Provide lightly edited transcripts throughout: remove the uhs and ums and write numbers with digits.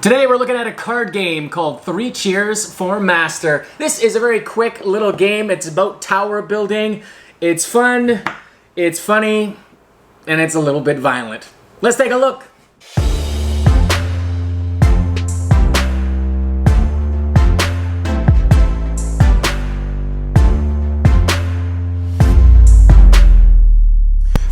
Today we're looking at a card game called 3 Cheers for Master. This is a very quick little game. It's about tower building. It's fun, it's funny, and it's a little bit violent. Let's take a look.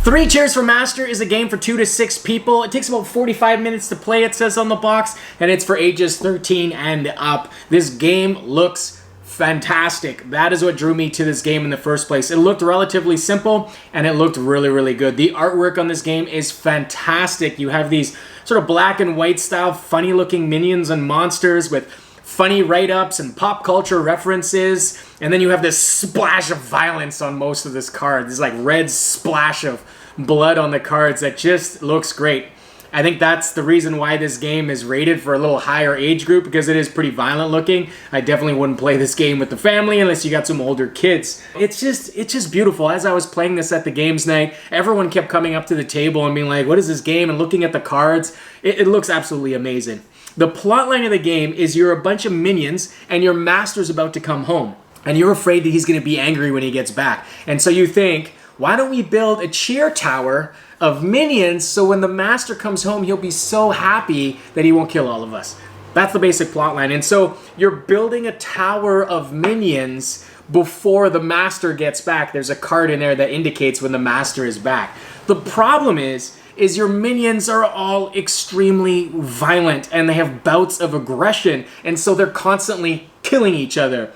Three Cheers for Master is a game for 2 to 6 people. It takes about 45 minutes to play, it says on the box, and it's for ages 13 and up. This game looks fantastic. That is what drew me to this game in the first place. It looked relatively simple, and it looked really, really good. The artwork on this game is fantastic. You have these sort of black and white style, funny looking minions and monsters with funny write-ups and pop culture references, and then you have this splash of violence on most of this card. This like red splash of blood on the cards that just looks great. I think that's the reason why this game is rated for a little higher age group, because it is pretty violent looking. I definitely wouldn't play this game with the family unless you got some older kids. It's just beautiful. As I was playing this at the games night, everyone kept coming up to the table and being like, what is this game? And looking at the cards, it looks absolutely amazing. The plot line of the game is you're a bunch of minions and your master's about to come home. And you're afraid that he's going to be angry when he gets back. And so you think, why don't we build a cheer tower of minions so when the master comes home, he'll be so happy that he won't kill all of us. That's the basic plot line. And so you're building a tower of minions before the master gets back. There's a card in there that indicates when the master is back. The problem is your minions are all extremely violent and they have bouts of aggression, and so they're constantly killing each other.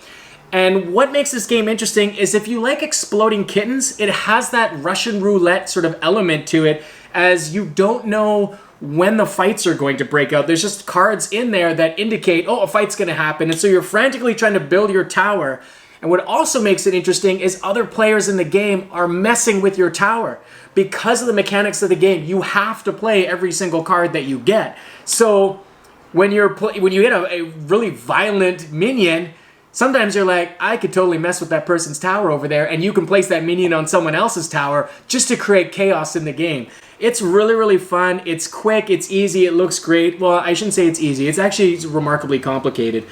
And what makes this game interesting is if you like exploding kittens, it has that Russian roulette sort of element to it, as you don't know when the fights are going to break out. There's just cards in there that indicate, oh, a fight's going to happen, and so you're frantically trying to build your tower. And what also makes it interesting is other players in the game are messing with your tower. Because of the mechanics of the game, you have to play every single card that you get. So when you hit a really violent minion, sometimes you're like, I could totally mess with that person's tower over there, and you can place that minion on someone else's tower just to create chaos in the game. It's really, really fun. It's quick. It's easy. It looks great. Well, I shouldn't say it's easy. It's actually remarkably complicated.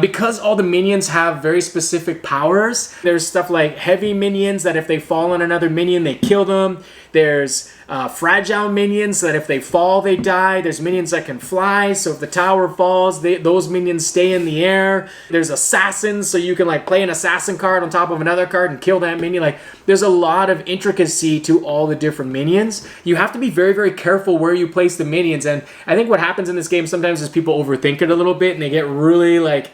Because all the minions have very specific powers, there's stuff like heavy minions that if they fall on another minion, they kill them. There's fragile minions that if they fall, they die. There's minions that can fly, so if the tower falls, those minions stay in the air. There's assassins, so you can like play an assassin card on top of another card and kill that minion. Like, there's a lot of intricacy to all the different minions. You have to be very, very careful where you place the minions, and I think what happens in this game sometimes is people overthink it a little bit, and they get really like,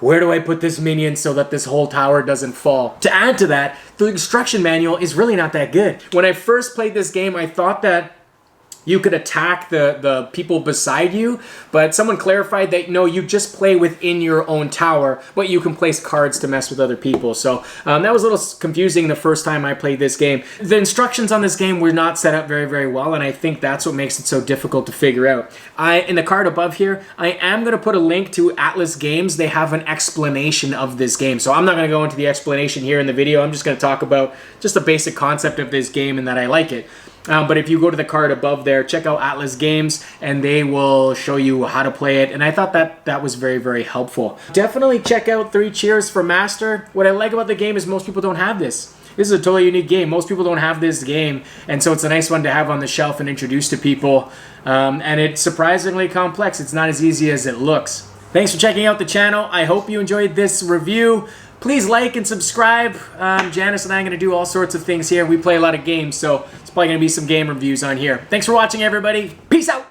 where do I put this minion so that this whole tower doesn't fall? To add to that, the instruction manual is really not that good. When I first played this game, I thought that you could attack the people beside you, but someone clarified that no, you just play within your own tower, but you can place cards to mess with other people. So that was a little confusing the first time I played this game. The instructions on this game were not set up very, very well, and I think that's what makes it so difficult to figure out. In the card above here, I am going to put a link to Atlas Games. They have an explanation of this game. So I'm not going to go into the explanation here in the video. I'm just going to talk about just the basic concept of this game and that I like it. But if you go to the card above there, check out Atlas Games, and they will show you how to play it. And I thought that was very, very helpful. Definitely check out 3 Cheers for Master. What I like about the game is most people don't have this. This is a totally unique game. Most people don't have this game, and so it's a nice one to have on the shelf and introduce to people. And it's surprisingly complex. It's not as easy as it looks. Thanks for checking out the channel. I hope you enjoyed this review. Please like and subscribe. Janice and I are going to do all sorts of things here. We play a lot of games, so it's probably going to be some game reviews on here. Thanks for watching, everybody. Peace out.